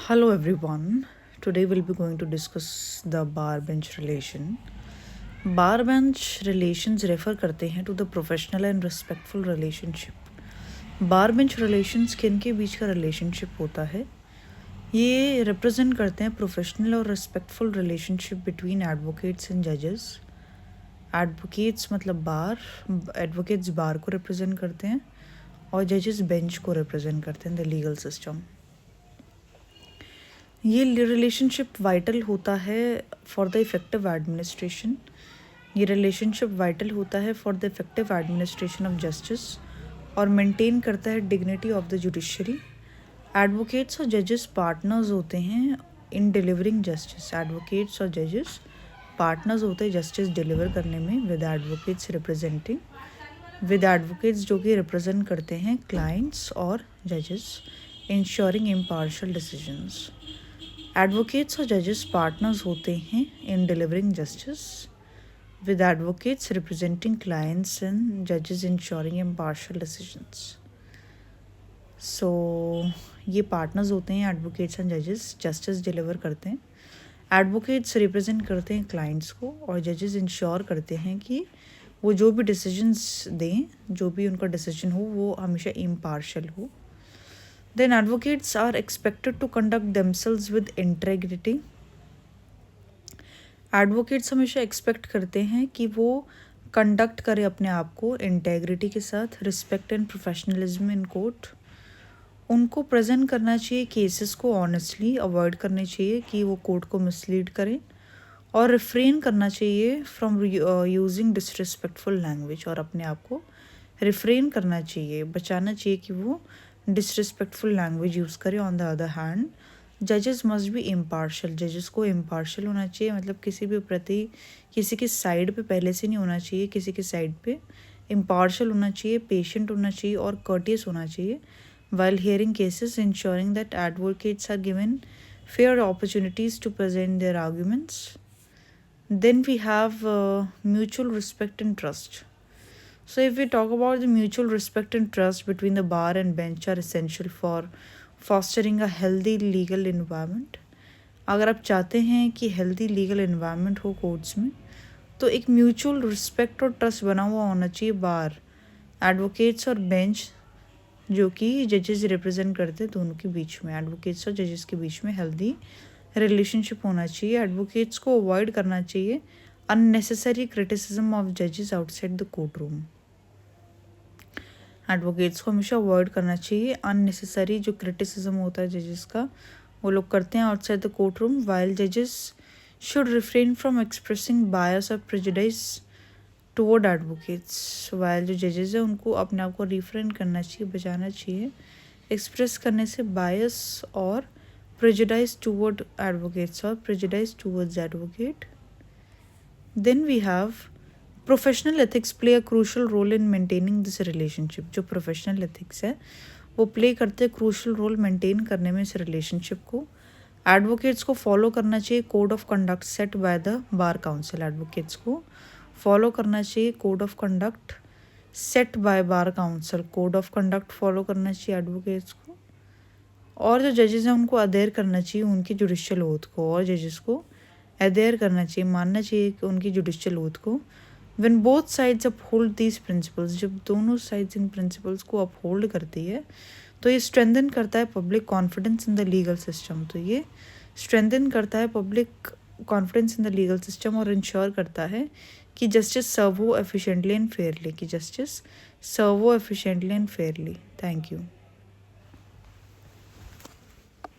Hello everyone. Today we'll be going to discuss the bar bench relation. Bar bench relations refer करते हैं to the professional and respectful relationship. Bar bench relations किन के बीच का relationship होता है? ये represent करते हैं professional और respectful relationship between advocates and judges. Advocates मतलब bar, advocates bar को represent करते हैं और judges bench को represent करते हैं the legal system. ये रिलेशनशिप वाइटल होता है फॉर द इफ़ेक्टिव एडमिनिस्ट्रेशन. ये रिलेशनशिप वाइटल होता है for the effective administration of justice और मेंटेन करता है dignity of the judiciary. Advocates और जजेस पार्टनर्स होते हैं इन डिलीवरिंग जस्टिस. एडवोकेट्स और जजेस पार्टनर्स होते हैं जस्टिस डिलीवर करने में with advocates representing, with advocates जो कि रिप्रेजेंट करते हैं क्लाइंट्स और जजेस, इंश्योरिंग इम्पार्शियल डिसीजंस. एडवोकेट्स और जजेस पार्टनर्स होते हैं इन delivering justice with advocates representing clients and जजेस इंश्योरिंग इम्पार्शियल डिसीजंस. सो ये पार्टनर्स होते हैं एडवोकेट्स एंड जजेस, जस्टिस डिलीवर करते हैं. एडवोकेट्स रिप्रेजेंट करते हैं क्लाइंट्स को और जजेस इंश्योर करते हैं कि वो जो भी डिसीजंस दें, जो भी उनका डिसीजन हो वो हमेशा इम्पार्शियल हो. Then advocates are expected to conduct themselves with integrity. Advocates हमेशा एक्सपेक्ट करते हैं कि वो कंडक्ट करें अपने आप को इंटेग्रिटी के साथ, respect and professionalism in court. उनको प्रेजेंट करना चाहिए केसेस को ऑनेस्टली, अवॉइड करने चाहिए कि वो कोर्ट को मिसलीड करें और रिफ्रेन करना चाहिए फ्रॉम यूजिंग डिसरिस्पेक्टफुल लैंग्वेज. और अपने आप को रिफ्रेन करना चाहिए, बचाना चाहिए कि वो डिसरिस्पेक्टफुल लैंग्वेज यूज़ करें. ऑन द अदर हैंड जजेस मस्ट बी इम्पार्शियल. जजेस को इम्पार्शियल होना चाहिए, मतलब किसी भी प्रति किसी की साइड पे पहले से नहीं होना चाहिए, किसी की साइड पे इम्पार्शियल होना चाहिए, पेशेंट होना चाहिए और कर्टियस होना चाहिए while hearing cases, ensuring that advocates are given fair opportunities to present their arguments. Then we have mutual respect and trust. So if we talk about the mutual respect and trust between the bar and bench are essential for fostering a healthy legal environment. अगर आप चाहते हैं कि healthy legal environment हो courts में तो एक mutual respect और ट्रस्ट बना हुआ होना चाहिए बार, एडवोकेट्स और बेंच जो कि जजेस रिप्रेजेंट करते हैं दोनों के बीच में. एडवोकेट्स और जजेस के बीच में हेल्दी रिलेशनशिप होना चाहिए. एडवोकेट्स को अवॉइड करना चाहिए अननेसेसरी क्रिटिसिज्म ऑफ जजेस outside the court room. Advocates को हमेशा अवॉइड करना चाहिए अननेसेसरी जो क्रिटिसिज्म होता है जजेस का, वो लोग करते हैं outside the court room. While जजेस शुड रिफ्रेन फ्रॉम एक्सप्रेसिंग बायस और प्रेजुडिस टुवर्ड एडवोकेट्स. वाइल जो जजेस हैं उनको अपने आप को रिफ्रेन करना चाहिए, बचाना चाहिए एक्सप्रेस करने से बायस और प्रेजुडिस टुवर्ड एडवोकेट्स और prejudice towards advocate. Then we have professional ethics play a crucial role in maintaining this relationship. जो प्रोफेशनल एथिक्स है वो प्ले करते हैं क्रूशल रोल मेंटेन करने में इस रिलेशनशिप को. एडवोकेट्स को फॉलो करना चाहिए code of conduct set by the bar council. Advocates को फॉलो करना चाहिए code of conduct set by bar council. Code of conduct follow करना चाहिए एडवोकेट्स को. और जो जजेस हैं उनको अदेयर करना चाहिए उनकी जुडिशियल ओथ को, और जजेस को अदेयर करना चाहिए, मानना चाहिए कि उनकी जुडिशियल ओथ को. When both sides uphold these principles, जब दोनों साइड्स इन प्रिंसिपल्स को अपहोल्ड करती है तो ये स्ट्रेंथन करता है public confidence in the legal system. तो ये स्ट्रेंथन करता है public confidence in the legal system और इंश्योर करता है कि जस्टिस सर्व हो एफिशिएंटली एंड फेयरली, कि जस्टिस सर्व हो efficiently and Fairlie. Thank you.